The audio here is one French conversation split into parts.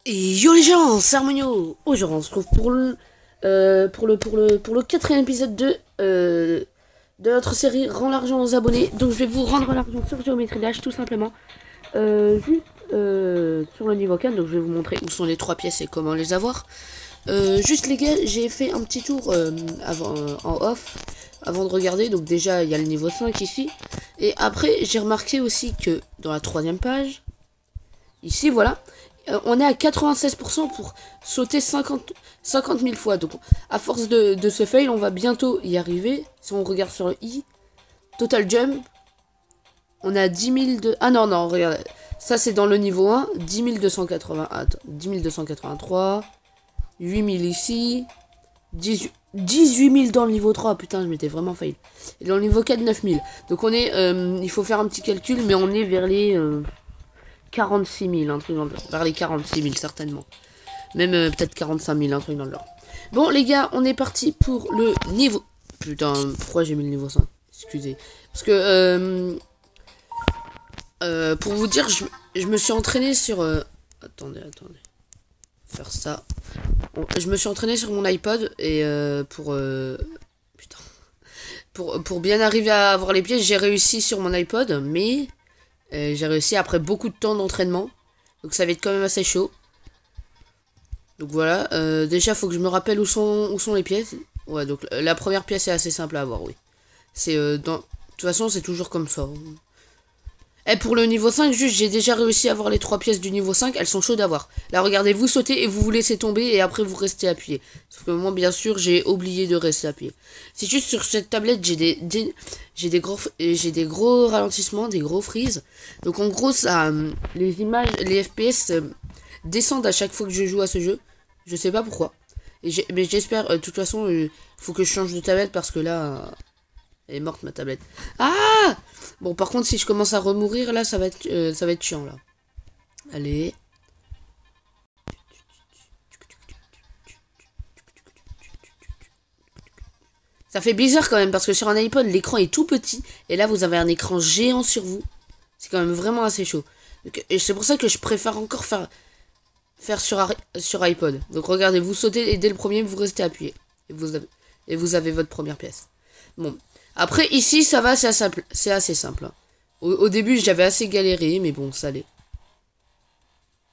Et yo les gens, c'est Harmonio. Aujourd'hui on se retrouve pour le quatrième épisode de notre série Rends l'argent aux abonnés. Donc je vais vous rendre l'argent sur Géométrie Dash tout simplement. Sur le niveau 4, donc je vais vous montrer où sont les 3 pièces et comment les avoir. Juste les gars, j'ai fait un petit tour en off avant de regarder. Donc déjà il y a le niveau 5 ici. Et après j'ai remarqué aussi que dans la 3ème page, ici voilà, on est à 96% pour sauter 50 000 fois. Donc à force de ce fail, on va bientôt y arriver. Si on regarde sur le i, total jump, on a 10 000 de... Ah non, non, regarde. Ça c'est dans le niveau 1, 10 280... Attends, 10 283, 8 000 ici, 18 000 dans le niveau 3. Putain, je m'étais vraiment fail. Et dans le niveau 4, 9 000. Donc on est... il faut faire un petit calcul, mais on est vers les... 46 000, un truc dans le genre. Vers les 46 000, certainement. Même peut-être 45 000, un truc dans le genre. Bon, les gars, on est parti pour le niveau... Putain, pourquoi j'ai mis le niveau 5? Excusez. Parce que... pour vous dire, je me suis entraîné sur... Attendez. Faire ça. Je me suis entraîné sur mon iPod et putain. Pour bien arriver à avoir les pièces, j'ai réussi sur mon iPod, mais... j'ai réussi après beaucoup de temps d'entraînement. Donc ça va être quand même assez chaud. Donc voilà. Déjà, faut que je me rappelle où sont les pièces. Ouais, donc la première pièce est assez simple à avoir, oui. C'est dans... De toute façon, c'est toujours comme ça. Et pour le niveau 5, juste, j'ai déjà réussi à avoir les 3 pièces du niveau 5. Elles sont chaudes à voir. Là, regardez, vous sautez et vous vous laissez tomber. Et après, vous restez appuyé. Sauf que moi, bien sûr, j'ai oublié de rester appuyé. C'est juste sur cette tablette, j'ai des gros ralentissements, des gros freeze. Donc, en gros, ça, les images, les FPS descendent à chaque fois que je joue à ce jeu. Je sais pas pourquoi. Mais j'espère, de toute façon, faut que je change de tablette parce que là... elle est morte ma tablette. Ah! Bon, par contre, si je commence à remourir, là, ça va être chiant, là. Allez. Ça fait bizarre quand même, parce que sur un iPod, l'écran est tout petit. Et là, vous avez un écran géant sur vous. C'est quand même vraiment assez chaud. Et c'est pour ça que je préfère encore faire sur iPod. Donc regardez, vous sautez et dès le premier, vous restez appuyé. Et vous avez votre première pièce. Bon. Après, ici, ça va, c'est assez simple. Hein. Au début, j'avais assez galéré, mais bon, ça allait.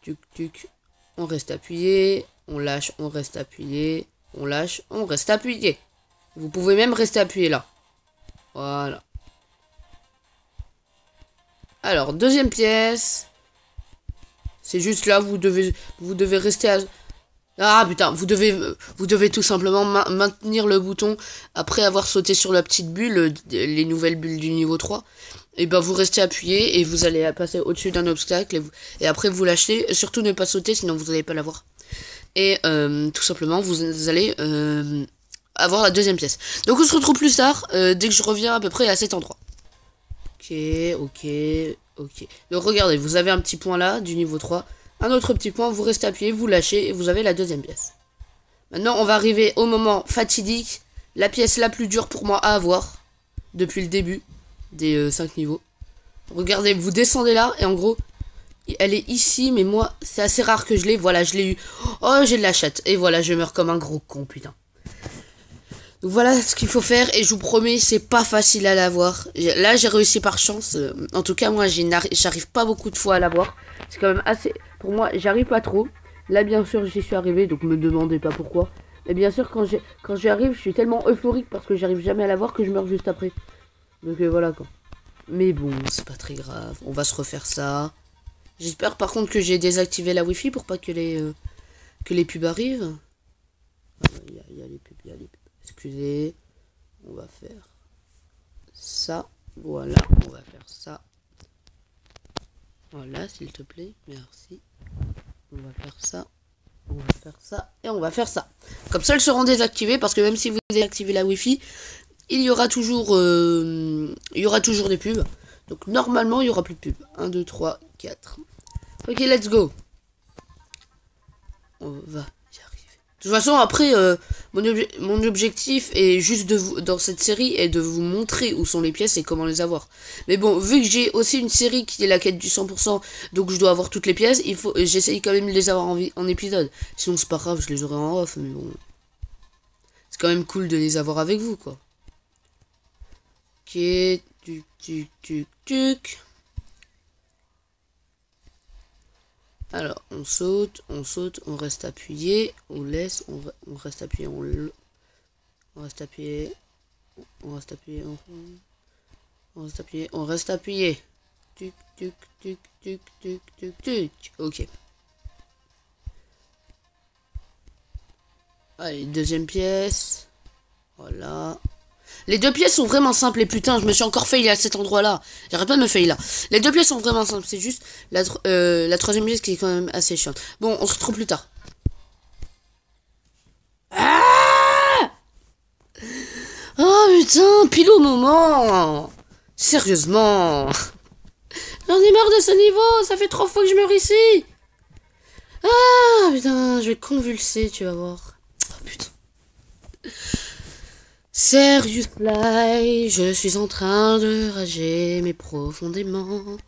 Tuc, tuc. On reste appuyé. On lâche, on reste appuyé. On lâche, on reste appuyé. Vous pouvez même rester appuyé là. Voilà. Alors, deuxième pièce. C'est juste là, vous devez rester à... Ah putain, vous devez tout simplement maintenir le bouton après avoir sauté sur la petite bulle, les nouvelles bulles du niveau 3. Et ben vous restez appuyé et vous allez passer au-dessus d'un obstacle et après vous lâchez. Surtout ne pas sauter sinon vous n'allez pas l'avoir. Et tout simplement vous allez avoir la deuxième pièce. Donc on se retrouve plus tard dès que je reviens à peu près à cet endroit. Ok. Donc regardez, vous avez un petit point là du niveau 3. Un autre petit point, vous restez appuyé, vous lâchez et vous avez la deuxième pièce. Maintenant, on va arriver au moment fatidique, la pièce la plus dure pour moi à avoir depuis le début des 5 niveaux. Regardez, vous descendez là et en gros, elle est ici, mais moi, c'est assez rare que je l'ai. Voilà, je l'ai eu. Oh, j'ai de la chatte. Et voilà, je meurs comme un gros con, putain. Donc voilà ce qu'il faut faire et je vous promets, c'est pas facile à l'avoir. Là, j'ai réussi par chance. En tout cas, moi, j'arrive pas beaucoup de fois à l'avoir. C'est quand même assez... Pour moi, j'arrive pas trop. Là, bien sûr, j'y suis arrivé, donc me demandez pas pourquoi. Mais bien sûr, quand j'y arrive, je suis tellement euphorique parce que j'arrive jamais à l'avoir que je meurs juste après. Donc voilà quoi. Mais bon, c'est pas très grave. On va se refaire ça. J'espère par contre que j'ai désactivé la Wi-Fi pour pas que les pubs arrivent. Il y a les pubs, Excusez. On va faire ça. Voilà, on va faire ça. Voilà, s'il te plaît, merci. On va faire ça. On va faire ça. Et on va faire ça. Comme ça, elles seront désactivées parce que même si vous désactivez la Wi-Fi, il y aura toujours des pubs. Donc normalement, il y aura plus de pubs. 1, 2, 3, 4. Ok, let's go. On va y arriver. De toute façon, après, Mon objectif est juste de vous, dans cette série, est de vous montrer où sont les pièces et comment les avoir. Mais bon, vu que j'ai aussi une série qui est la quête du 100%, donc je dois avoir toutes les pièces, j'essaye quand même de les avoir en épisode. Sinon c'est pas grave, je les aurai en off, mais bon. C'est quand même cool de les avoir avec vous, quoi. Ok, tuc. Alors, on saute, on reste appuyé, on laisse, on reste appuyé, on reste appuyé, on reste appuyé, on reste appuyé, on reste appuyé. Tuc. Ok. Allez, deuxième pièce. Voilà. Les deux pièces sont vraiment simples et putain, je me suis encore fail à cet endroit-là. J'arrête pas de me fail là. Les deux pièces sont vraiment simples, c'est juste la troisième pièce qui est quand même assez chiante. Bon, on se retrouve plus tard. Ah oh putain, pile au moment. Sérieusement. J'en ai marre de ce niveau, ça fait 3 fois que je meurs ici. Ah putain, je vais convulser, tu vas voir. Oh putain. Seriously, je suis en train de rager, mais profondément. Oh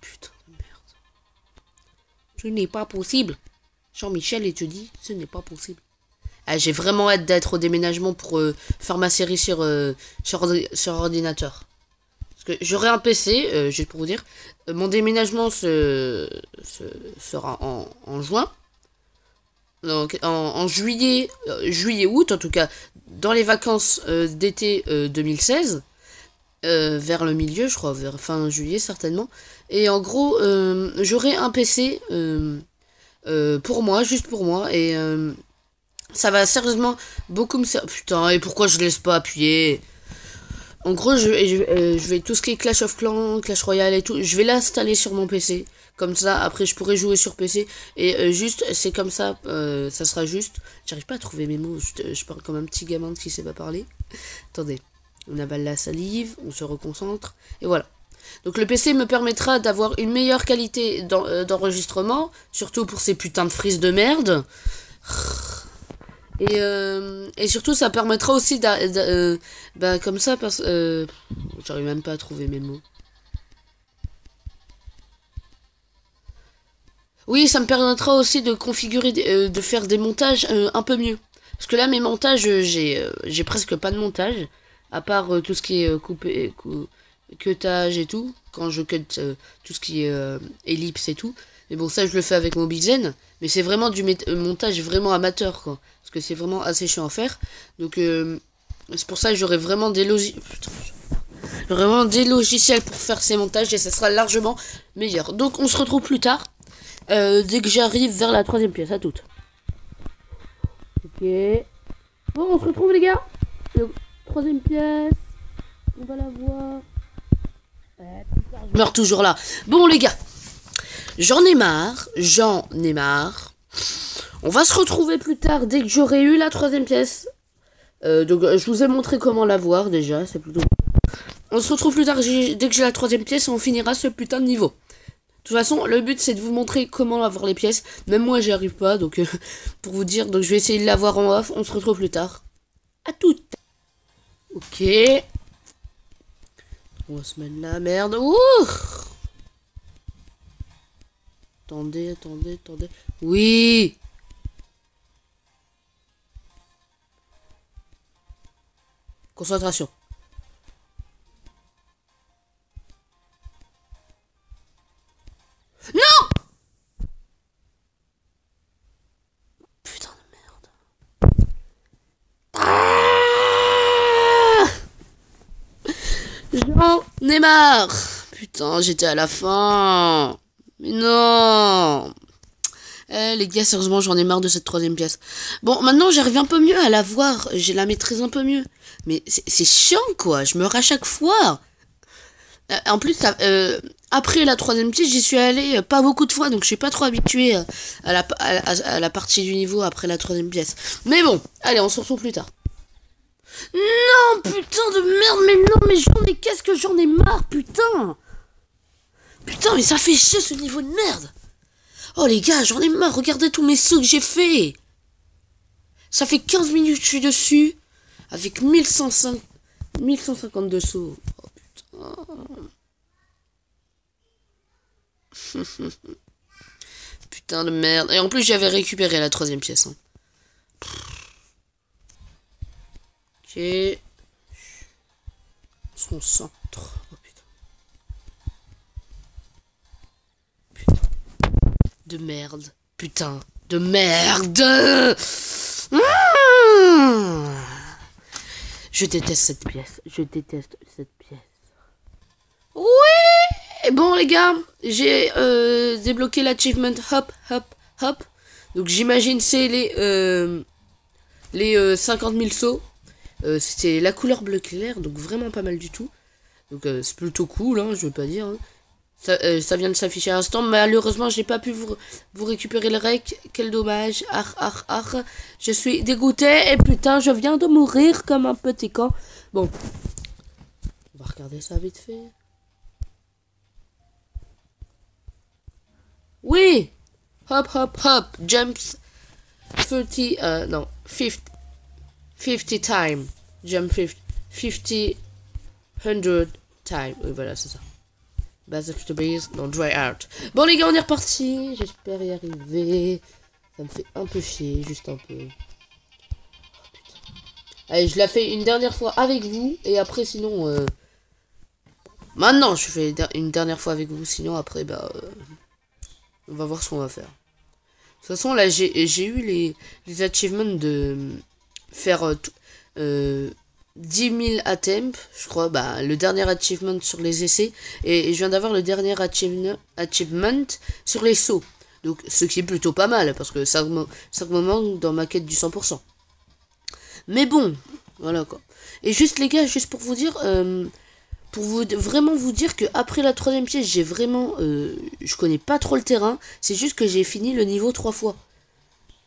putain de merde. Ce n'est pas possible. Jean-Michel et te dit, ce n'est pas possible. Ah, j'ai vraiment hâte d'être au déménagement pour faire ma série sur ordinateur. Parce que j'aurai un PC, juste pour vous dire. Mon déménagement sera en juin. Donc en juillet, août en tout cas, dans les vacances d'été 2016, vers le milieu, je crois, vers fin juillet certainement. Et en gros, j'aurai un PC pour moi, juste pour moi, et ça va sérieusement beaucoup me servir. Putain, et pourquoi je laisse pas appuyer? En gros, je vais tout ce qui est Clash of Clans, Clash Royale et tout, je vais l'installer sur mon PC. Comme ça, après, je pourrai jouer sur PC. Et juste, c'est comme ça, ça sera juste. J'arrive pas à trouver mes mots, je parle comme un petit gamin qui sait pas parler. Attendez, on avale la salive, on se reconcentre, et voilà. Donc le PC me permettra d'avoir une meilleure qualité d'enregistrement, surtout pour ces putains de frises de merde. Et surtout, ça permettra aussi comme ça, parce j'arrive même pas à trouver mes mots. Oui, ça me permettra aussi de configurer, de faire des montages un peu mieux. Parce que là, mes montages, j'ai presque pas de montage, à part tout ce qui est cutage et tout, quand je cut tout ce qui est ellipse et tout. Mais bon, ça, je le fais avec Mobizen, mais c'est vraiment du montage vraiment amateur, quoi. Parce que c'est vraiment assez chiant à faire. Donc, c'est pour ça que j'aurai vraiment des logiciels pour faire ces montages, et ça sera largement meilleur. Donc, on se retrouve plus tard. Dès que j'arrive vers la troisième pièce, à toutes. Ok. Bon, on se retrouve les gars. Troisième pièce. On va la voir. Je meurs toujours là. Bon les gars. J'en ai marre. On va se retrouver plus tard dès que j'aurai eu la troisième pièce. Donc je vous ai montré comment la voir déjà. C'est plutôt... On se retrouve plus tard dès que j'ai la troisième pièce et on finira ce putain de niveau. De toute façon, le but c'est de vous montrer comment avoir les pièces. Même moi j'y arrive pas, donc pour vous dire, donc je vais essayer de l'avoir en off. On se retrouve plus tard. À toutes. Ok. On va se mettre la merde. Ouh. Attendez. Oui. Concentration. Non! Putain de merde. Ah! J'en ai marre. Putain, j'étais à la fin. Mais non. Les gars, sérieusement, j'en ai marre de cette troisième pièce. Bon, maintenant, j'arrive un peu mieux à la voir. J'ai la maîtrise un peu mieux. Mais c'est chiant, quoi. Je meurs à chaque fois. En plus, après la troisième pièce, j'y suis allé pas beaucoup de fois, donc je suis pas trop habitué à la partie du niveau après la troisième pièce. Mais bon, allez, on se retrouve plus tard. Non, putain de merde, mais non, mais qu'est-ce que j'en ai marre, putain. Putain, mais ça fait chier ce niveau de merde. Oh les gars, j'en ai marre, regardez tous mes sauts que j'ai fait. Ça fait 15 minutes que je suis dessus. Avec 1152 sauts. Oh putain. Putain de merde. Et en plus, j'avais récupéré la troisième pièce. Hein. Ok. Son centre. Oh putain. Putain. De merde. Putain. De merde. Je déteste cette pièce. Je déteste cette pièce. Oui. Bon les gars, j'ai débloqué l'achievement hop hop hop. Donc j'imagine c'est les 50 000 sauts. C'était la couleur bleu clair, donc vraiment pas mal du tout. Donc c'est plutôt cool, hein, je veux pas dire. Hein. Ça vient de s'afficher à l'instant. Malheureusement, j'ai pas pu vous récupérer le rec. Quel dommage. Je suis dégoûté. Et putain, je viens de mourir comme un petit con. Bon. On va regarder ça vite fait. Oui. Hop, hop, hop. Jumps. 30, non. 50 times. Jump 50. 100 times. Oui, voilà, c'est ça. Base after base, non, dry out. Bon les gars, on est reparti. J'espère y arriver. Ça me fait un peu chier, juste un peu. Oh, allez, je la fais une dernière fois avec vous. Et après, sinon... Maintenant, je fais une dernière fois avec vous. Sinon, après, on va voir ce qu'on va faire. De toute façon, là, j'ai eu les achievements de faire... 10 000 attempts, je crois, le dernier achievement sur les essais, et je viens d'avoir le dernier achievement sur les sauts. Donc, ce qui est plutôt pas mal, parce que ça me manque dans ma quête du 100%. Mais bon, voilà quoi. Et juste les gars, juste pour vous dire, vraiment vous dire que après la troisième pièce, j'ai vraiment, je connais pas trop le terrain, c'est juste que j'ai fini le niveau 3 fois.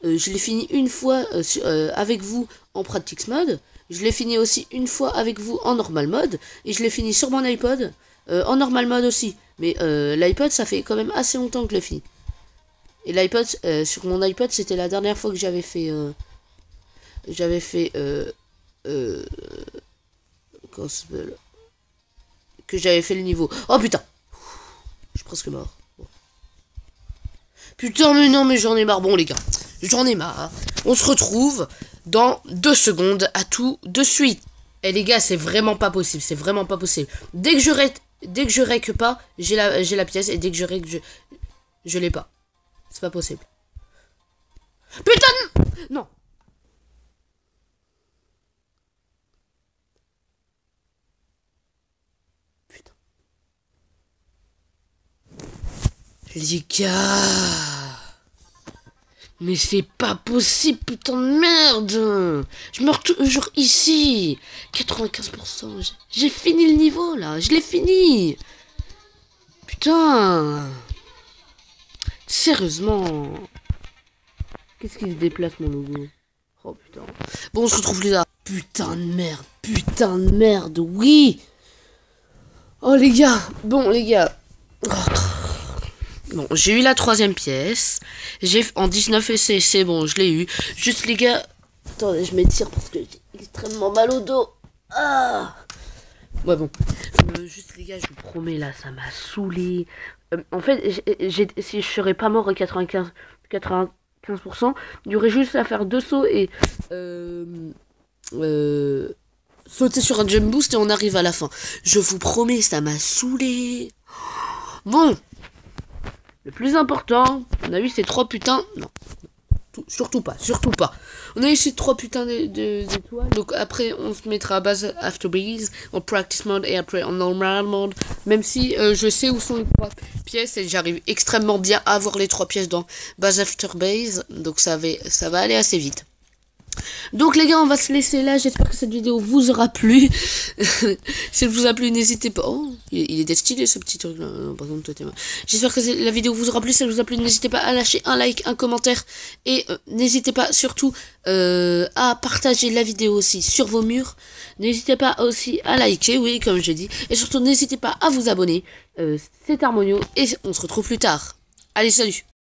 Je l'ai fini une fois avec vous en practice mode. Je l'ai fini aussi une fois avec vous en normal mode. Et je l'ai fini sur mon iPod en normal mode aussi. Mais l'iPod, ça fait quand même assez longtemps que je l'ai fini. Et l'iPod, sur mon iPod, c'était la dernière fois que j'avais fait... que j'avais fait le niveau. Oh putain. Je suis presque mort. Bon. Putain, mais non, mais j'en ai marre. Bon, les gars, j'en ai marre. On se retrouve dans 2 secondes à tout de suite. Et les gars, c'est vraiment pas possible. C'est vraiment pas possible. Dès que je rec pas, j'ai la pièce. Et dès que je rec, je l'ai pas. C'est pas possible. Putain de... Non. Putain. Les gars... Mais c'est pas possible, putain de merde. Je meurs toujours ici. 95%. J'ai fini le niveau, là. Je l'ai fini. Putain. Sérieusement. Qu'est-ce qui se déplace, mon logo? Oh, putain. Bon, on se retrouve plus tard. Putain de merde. Putain de merde, oui. Oh, les gars. Bon, les gars. Oh. Bon, j'ai eu la troisième pièce. J'ai en 19 essais, c'est bon, je l'ai eu. Juste les gars, attendez, je m'étire parce que j'ai extrêmement mal au dos. Ah. Ouais bon, juste les gars, je vous promets là, ça m'a saoulé. En fait, si je serais pas mort à 95%, il y aurait juste à faire 2 sauts et sauter sur un jump boost et on arrive à la fin. Je vous promets, ça m'a saoulé. Bon. Le plus important, on a eu ces 3 putains... Non, surtout pas. On a eu ces 3 putains d'étoiles. Donc après, on se mettra à base after base, en practice mode et après en normal mode. Même si je sais où sont les 3 pièces et j'arrive extrêmement bien à avoir les 3 pièces dans base after base. Donc ça va aller assez vite. Donc les gars, on va se laisser là. J'espère que cette vidéo vous aura plu. Si elle vous a plu, n'hésitez pas. Oh, il est stylé ce petit truc là. Non, par contre, toi t'es mal. J'espère que la vidéo vous aura plu. Si elle vous a plu, n'hésitez pas à lâcher un like, un commentaire. Et n'hésitez pas surtout à partager la vidéo aussi sur vos murs. N'hésitez pas aussi à liker, oui, comme j'ai dit. Et surtout, n'hésitez pas à vous abonner. C'est Harmonio et on se retrouve plus tard. Allez, salut!